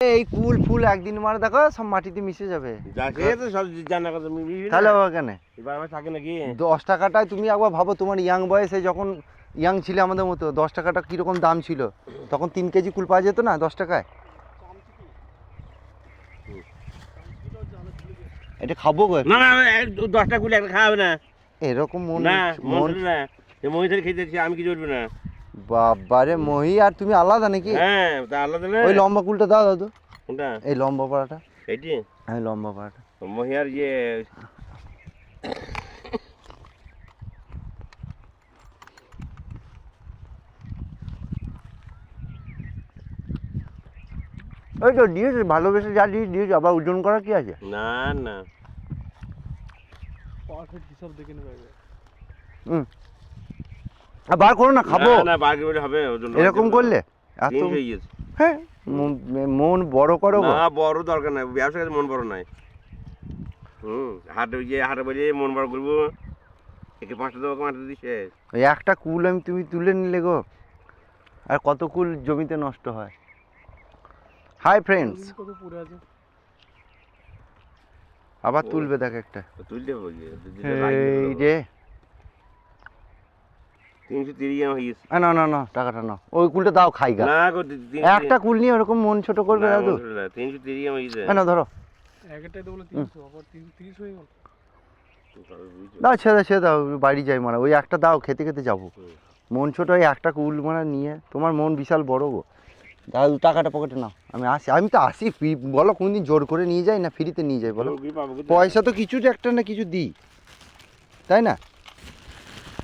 এই কুল ফুল একদিন মারে দেখো সব মাটিতে মিশে যাবে। তাহলে আবার কেন 10 টাকাটায় তুমি একবার ভাবো, তোমার ইয়াং বয়সে যখন ইয়াং ছিল আমাদের মতো, 10 টাকাটা কিরকম দাম ছিল তখন। 3 কেজি কুল পাওয়া যেত না 10 টাকায়। এটা খাবো গো না না 10টা কুল একটা খাওয়াবে না এরকম মন না মন না মহিষের খেতে আমি কি করবো না। বাবারে মহি, আর তুমি আলাদা নাকি? হ্যাঁ তা আলাদা না। ওই লম্বা কুলটা দাও দাদু। কোনটা? এই লম্বা পাড়াটা। এইটি হ্যাঁ লম্বা পাড়াটা। মহিয়ার ইয়ে ওই তো দিয়েছে, ভালোবেসে যা দিয়েছে, আবার ওজন করা কি আছে? না না হিসাব দেখে নেবে। বার করো না, খাবো না বাকি বলে হবে ওজন এরকম করলে। এত হ্যাঁ মন বড় করো গো। না বড় দরকার নাই, ব্যবসা কাছে মন বড় নাই। হাটে গিয়ে হাটে বলে মন বড় করবো, একে 5টা দেবো 5টা দিছে। ওই একটা কুল আমি তুমি তুলে নিলে গো, আর কত কুল জমিতে নষ্ট হয়। হাই ফ্রেন্ডস, কত পড়ে আছে আবার তুলবে দেখ একটা। তুলতে বলি এই যে 330 হয়ে গেছে। না না না টাকাটা নাও, ওই কুলটা দাও খাই গা। না গো একটা কুল নিয়ে ওরকম মন ছোট করবে দাদু। 330 হয়ে গেছে। না ধরো একটাই তো বলে 300, আবার 30 হয়ে গেল। দাও, ছেড়ে দাও, বাড়ি যাই মারা। ওই একটা দাও, খেতে খেতে যাবো। মন ছোট, ওই একটা কুল মারা নিয়ে, তোমার মন বিশাল বড় গো। দাদু টাকাটা পকেটে নাও, আমি আসি। আমি তো আসি বলো, কোনদিন জোর করে নিয়ে যাই না ফ্রিতে নিয়ে যাই বলো? পয়সা তো কিছু একটা না কিছু দিই, তাই না?